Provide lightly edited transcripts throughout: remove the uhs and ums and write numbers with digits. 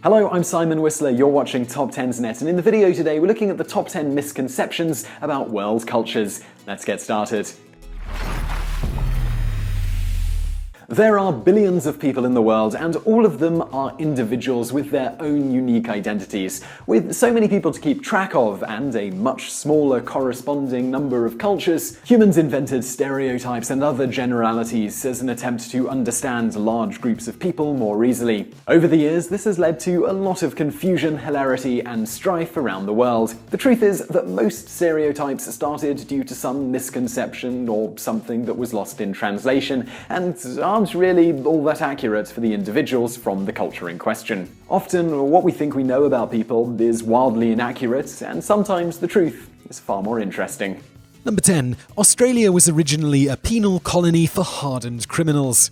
Hello, I'm Simon Whistler, you're watching TopTenzNet, and in the video today we're looking at the top 10 misconceptions about world cultures. Let's get started. There are billions of people in the world, and all of them are individuals with their own unique identities. With so many people to keep track of, and a much smaller corresponding number of cultures, humans invented stereotypes and other generalities as an attempt to understand large groups of people more easily. Over the years, this has led to a lot of confusion, hilarity, and strife around the world. The truth is that most stereotypes started due to some misconception or something that was lost in translation, and aren't really all that accurate for the individuals from the culture in question. Often, what we think we know about people is wildly inaccurate, and sometimes the truth is far more interesting. Number 10. Australia was originally a penal colony for hardened criminals.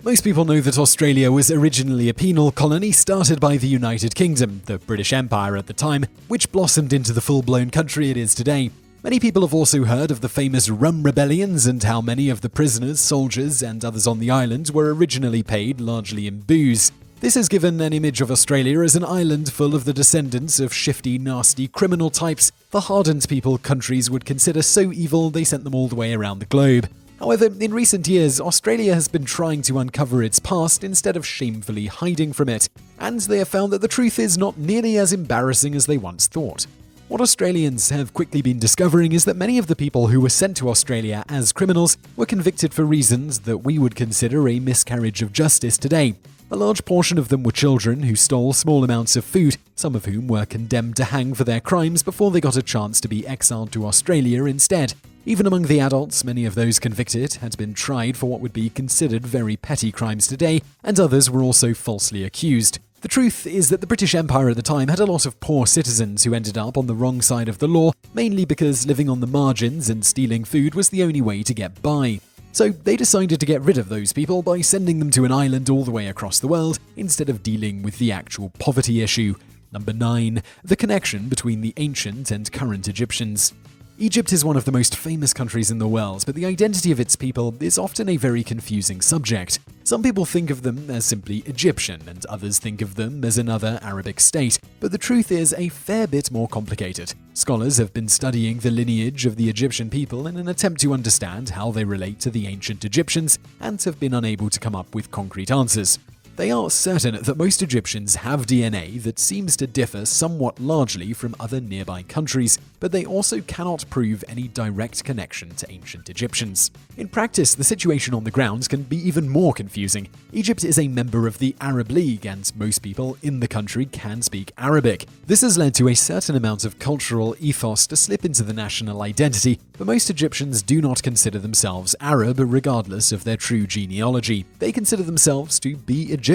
Most people know that Australia was originally a penal colony started by the United Kingdom, the British Empire at the time, which blossomed into the full-blown country it is today. Many people have also heard of the famous rum rebellions and how many of the prisoners, soldiers, and others on the island were originally paid largely in booze. This has given an image of Australia as an island full of the descendants of shifty, nasty criminal types, the hardened people countries would consider so evil they sent them all the way around the globe. However, in recent years, Australia has been trying to uncover its past instead of shamefully hiding from it, and they have found that the truth is not nearly as embarrassing as they once thought. What Australians have quickly been discovering is that many of the people who were sent to Australia as criminals were convicted for reasons that we would consider a miscarriage of justice today. A large portion of them were children who stole small amounts of food, some of whom were condemned to hang for their crimes before they got a chance to be exiled to Australia instead. Even among the adults, many of those convicted had been tried for what would be considered very petty crimes today, and others were also falsely accused. The truth is that the British Empire at the time had a lot of poor citizens who ended up on the wrong side of the law, mainly because living on the margins and stealing food was the only way to get by. So they decided to get rid of those people by sending them to an island all the way across the world, instead of dealing with the actual poverty issue. Number 9. The connection between the ancient and current Egyptians. Egypt is one of the most famous countries in the world, but the identity of its people is often a very confusing subject. Some people think of them as simply Egyptian, and others think of them as another Arabic state, but the truth is a fair bit more complicated. Scholars have been studying the lineage of the Egyptian people in an attempt to understand how they relate to the ancient Egyptians, and have been unable to come up with concrete answers. They are certain that most Egyptians have DNA that seems to differ somewhat largely from other nearby countries, but they also cannot prove any direct connection to ancient Egyptians. In practice, the situation on the ground can be even more confusing. Egypt is a member of the Arab League, and most people in the country can speak Arabic. This has led to a certain amount of cultural ethos to slip into the national identity, but most Egyptians do not consider themselves Arab regardless of their true genealogy. They consider themselves to be Egyptian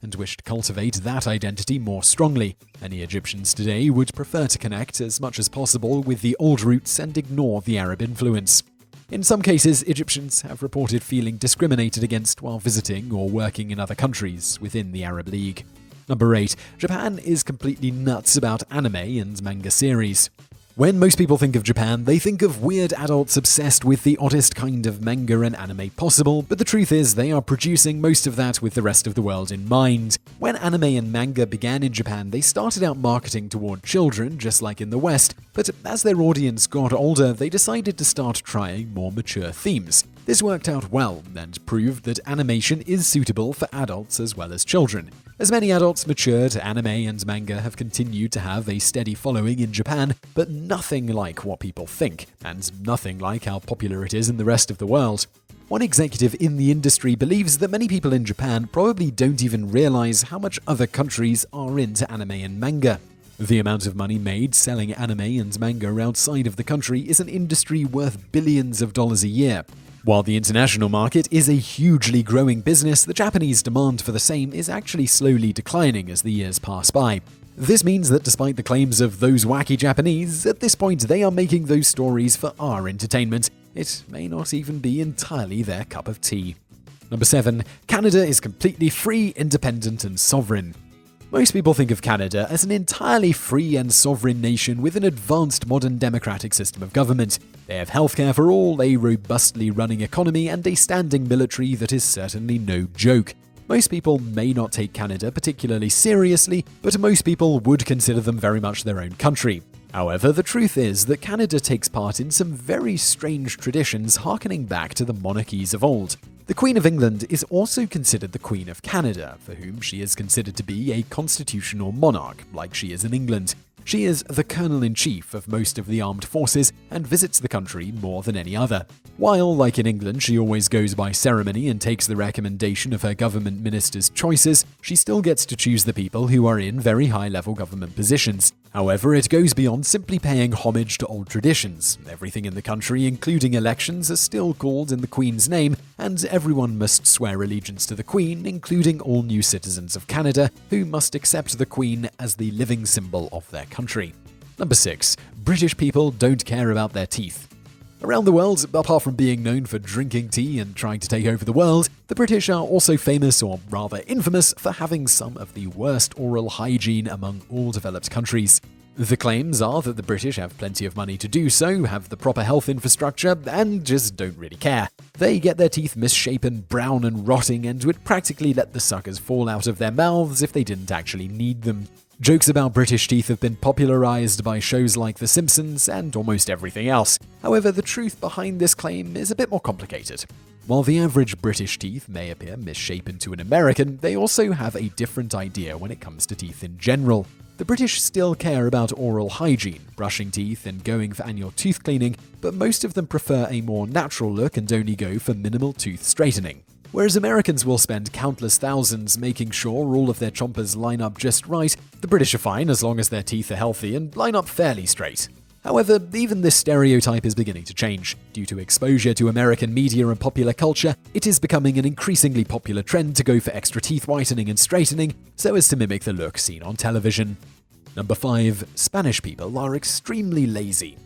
and wish to cultivate that identity more strongly. Many Egyptians today would prefer to connect as much as possible with the old roots and ignore the Arab influence. In some cases, Egyptians have reported feeling discriminated against while visiting or working in other countries within the Arab League. Number 8. Japan is completely nuts about anime and manga series. When most people think of Japan, they think of weird adults obsessed with the oddest kind of manga and anime possible, but the truth is they are producing most of that with the rest of the world in mind. When anime and manga began in Japan, they started out marketing toward children, just like in the West, but as their audience got older, they decided to start trying more mature themes. This worked out well and proved that animation is suitable for adults as well as children. As many adults matured, anime and manga have continued to have a steady following in Japan, but nothing like what people think, and nothing like how popular it is in the rest of the world. One executive in the industry believes that many people in Japan probably don't even realize how much other countries are into anime and manga. The amount of money made selling anime and manga outside of the country is an industry worth billions of dollars a year. While the international market is a hugely growing business, the Japanese demand for the same is actually slowly declining as the years pass by. This means that despite the claims of those wacky Japanese, at this point they are making those stories for our entertainment. It may not even be entirely their cup of tea. Number 7. Canada is completely free, independent, and sovereign. Most people think of Canada as an entirely free and sovereign nation with an advanced modern democratic system of government. They have healthcare for all, a robustly running economy, and a standing military that is certainly no joke. Most people may not take Canada particularly seriously, but most people would consider them very much their own country. However, the truth is that Canada takes part in some very strange traditions harkening back to the monarchies of old. The Queen of England is also considered the Queen of Canada, for whom she is considered to be a constitutional monarch, like she is in England. She is the Colonel-in-Chief of most of the armed forces and visits the country more than any other. While, like in England, she always goes by ceremony and takes the recommendation of her government ministers' choices, she still gets to choose the people who are in very high-level government positions. However, it goes beyond simply paying homage to old traditions. Everything in the country, including elections, are still called in the Queen's name, and everyone must swear allegiance to the Queen, including all new citizens of Canada, who must accept the Queen as the living symbol of their country. Number 6. British people don't care about their teeth. Around the world, apart from being known for drinking tea and trying to take over the world, the British are also famous, or rather infamous, for having some of the worst oral hygiene among all developed countries. The claims are that the British have plenty of money to do so, have the proper health infrastructure, and just don't really care. They get their teeth misshapen, brown and rotting, and would practically let the suckers fall out of their mouths if they didn't actually need them. Jokes about British teeth have been popularized by shows like The Simpsons and almost everything else. However, the truth behind this claim is a bit more complicated. While the average British teeth may appear misshapen to an American, they also have a different idea when it comes to teeth in general. The British still care about oral hygiene, brushing teeth and going for annual tooth cleaning, but most of them prefer a more natural look and only go for minimal tooth straightening. Whereas Americans will spend countless thousands making sure all of their chompers line up just right, the British are fine as long as their teeth are healthy and line up fairly straight. However, even this stereotype is beginning to change. Due to exposure to American media and popular culture, it is becoming an increasingly popular trend to go for extra teeth whitening and straightening so as to mimic the look seen on television. Number 5. Spanish people are extremely lazy.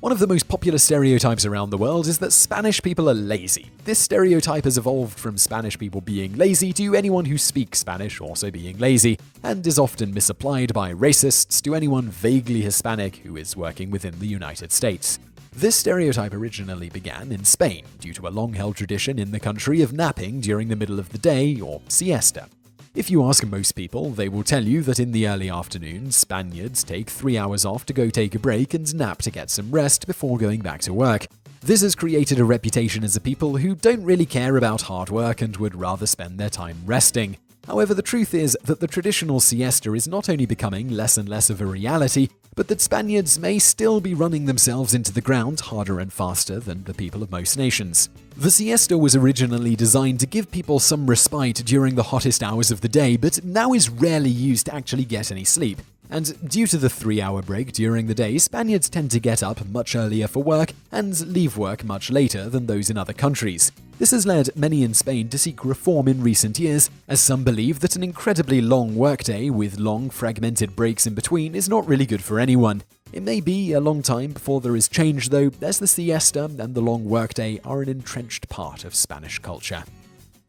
One of the most popular stereotypes around the world is that Spanish people are lazy. This stereotype has evolved from Spanish people being lazy to anyone who speaks Spanish also being lazy, and is often misapplied by racists to anyone vaguely Hispanic who is working within the United States. This stereotype originally began in Spain due to a long-held tradition in the country of napping during the middle of the day, or siesta. If you ask most people, they will tell you that in the early afternoon, Spaniards take 3 hours off to go take a break and nap to get some rest before going back to work. This has created a reputation as a people who don't really care about hard work and would rather spend their time resting. However, the truth is that the traditional siesta is not only becoming less and less of a reality, but that Spaniards may still be running themselves into the ground harder and faster than the people of most nations. The siesta was originally designed to give people some respite during the hottest hours of the day, but now is rarely used to actually get any sleep. And due to the 3-hour break during the day, Spaniards tend to get up much earlier for work and leave work much later than those in other countries. This has led many in Spain to seek reform in recent years, as some believe that an incredibly long workday with long fragmented breaks in between is not really good for anyone. It may be a long time before there is change though, as the siesta and the long workday are an entrenched part of Spanish culture.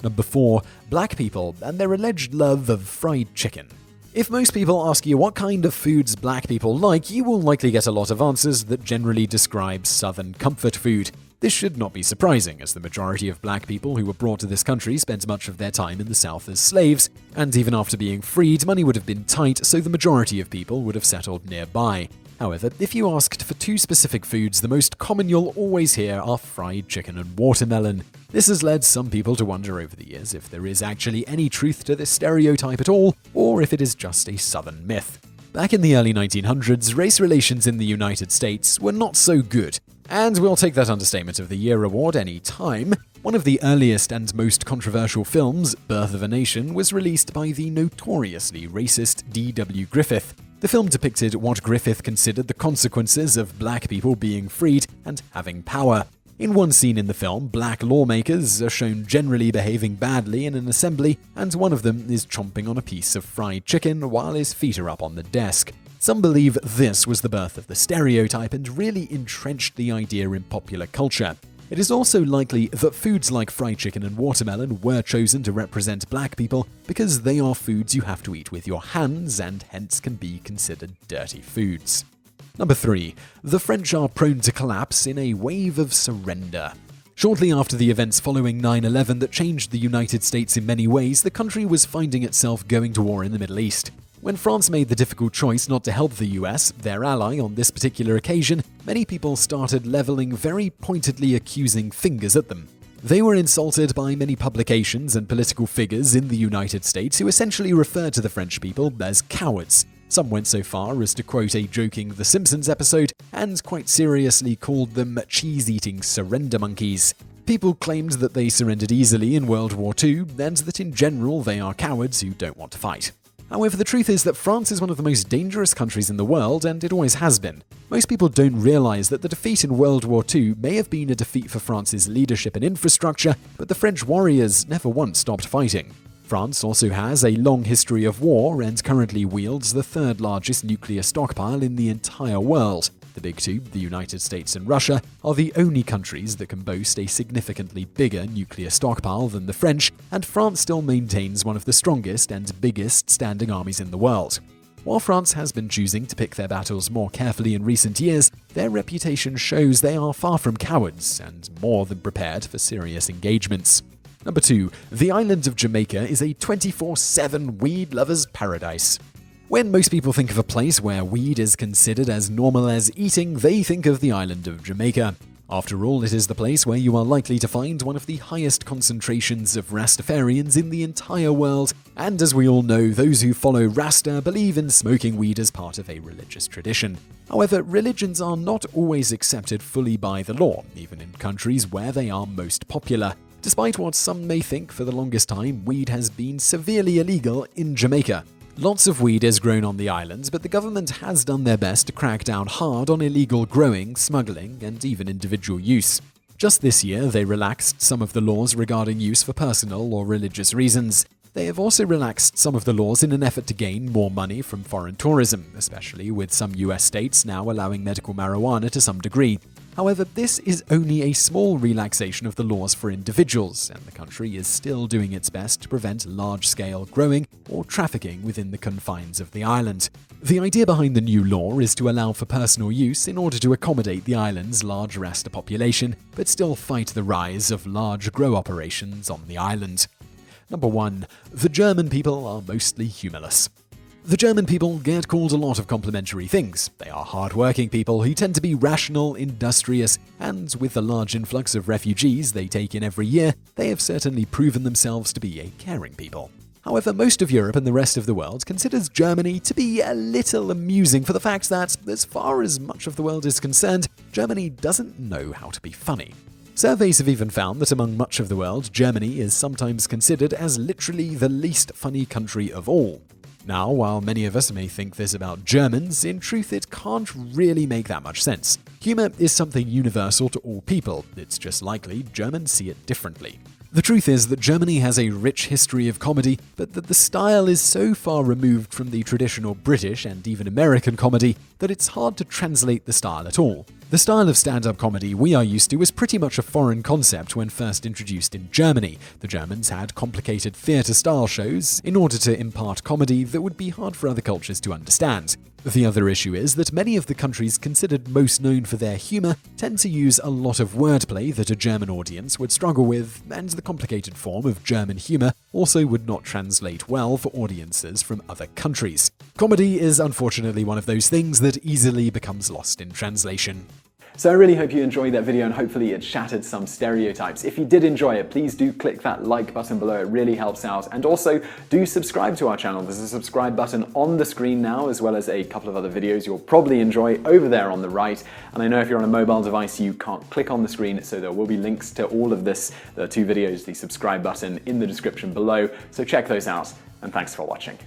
Number 4. Black people and their alleged love of fried chicken. If most people ask you what kind of foods black people like, you will likely get a lot of answers that generally describe southern comfort food. This should not be surprising, as the majority of black people who were brought to this country spent much of their time in the South as slaves, and even after being freed, money would have been tight, so the majority of people would have settled nearby. However, if you asked for 2 specific foods, the most common you'll always hear are fried chicken and watermelon. This has led some people to wonder over the years if there is actually any truth to this stereotype at all, or if it is just a southern myth. Back in the early 1900s, race relations in the United States were not so good, and we'll take that Understatement of the Year award any time. One of the earliest and most controversial films, Birth of a Nation, was released by the notoriously racist D.W. Griffith. The film depicted what Griffith considered the consequences of black people being freed and having power. In one scene in the film, black lawmakers are shown generally behaving badly in an assembly, and one of them is chomping on a piece of fried chicken while his feet are up on the desk. Some believe this was the birth of the stereotype and really entrenched the idea in popular culture. It is also likely that foods like fried chicken and watermelon were chosen to represent black people because they are foods you have to eat with your hands and hence can be considered dirty foods. Number 3. The French are prone to collapse in a wave of surrender. Shortly after the events following 9/11 that changed the United States in many ways, the country was finding itself going to war in the Middle East. When France made the difficult choice not to help the US, their ally on this particular occasion, many people started leveling very pointedly accusing fingers at them. They were insulted by many publications and political figures in the United States who essentially referred to the French people as cowards. Some went so far as to quote a joking The Simpsons episode and quite seriously called them cheese-eating surrender monkeys. People claimed that they surrendered easily in World War II and that in general they are cowards who don't want to fight. However, the truth is that France is one of the most dangerous countries in the world, and it always has been. Most people don't realize that the defeat in World War II may have been a defeat for France's leadership and infrastructure, but the French warriors never once stopped fighting. France also has a long history of war and currently wields the third largest nuclear stockpile in the entire world. The big two, the United States and Russia, are the only countries that can boast a significantly bigger nuclear stockpile than the French, and France still maintains one of the strongest and biggest standing armies in the world. While France has been choosing to pick their battles more carefully in recent years, their reputation shows they are far from cowards and more than prepared for serious engagements. Number 2. The island of Jamaica is a 24/7 weed lover's paradise. When most people think of a place where weed is considered as normal as eating, they think of the island of Jamaica. After all, it is the place where you are likely to find one of the highest concentrations of Rastafarians in the entire world, and as we all know, those who follow Rasta believe in smoking weed as part of a religious tradition. However, religions are not always accepted fully by the law, even in countries where they are most popular. Despite what some may think, for the longest time, weed has been severely illegal in Jamaica. Lots of weed is grown on the islands, but the government has done their best to crack down hard on illegal growing, smuggling, and even individual use. Just this year, they relaxed some of the laws regarding use for personal or religious reasons. They have also relaxed some of the laws in an effort to gain more money from foreign tourism, especially with some US states now allowing medical marijuana to some degree. However, this is only a small relaxation of the laws for individuals, and the country is still doing its best to prevent large-scale growing or trafficking within the confines of the island. The idea behind the new law is to allow for personal use in order to accommodate the island's large Rasta population, but still fight the rise of large grow operations on the island. Number 1. The German people are mostly humorless. The German people get called a lot of complimentary things. They are hard-working people who tend to be rational, industrious, and with the large influx of refugees they take in every year, they have certainly proven themselves to be a caring people. However, most of Europe and the rest of the world considers Germany to be a little amusing for the fact that, as far as much of the world is concerned, Germany doesn't know how to be funny. Surveys have even found that among much of the world, Germany is sometimes considered as literally the least funny country of all. Now, while many of us may think this about Germans, in truth it can't really make that much sense. Humor is something universal to all people, it's just likely Germans see it differently. The truth is that Germany has a rich history of comedy, but that the style is so far removed from the traditional British and even American comedy that it's hard to translate the style at all. The style of stand-up comedy we are used to was pretty much a foreign concept when first introduced in Germany. The Germans had complicated theatre-style shows in order to impart comedy that would be hard for other cultures to understand. The other issue is that many of the countries considered most known for their humor tend to use a lot of wordplay that a German audience would struggle with, and the complicated form of German humor also would not translate well for audiences from other countries. Comedy is unfortunately one of those things that easily becomes lost in translation. So I really hope you enjoyed that video and hopefully it shattered some stereotypes. If you did enjoy it, please do click that like button below, it really helps out. And also do subscribe to our channel. There's a subscribe button on the screen now, as well as a couple of other videos you'll probably enjoy over there on the right. And I know if you're on a mobile device, you can't click on the screen, so there will be links to all of this, the 2 videos, the subscribe button in the description below. So check those out, and thanks for watching.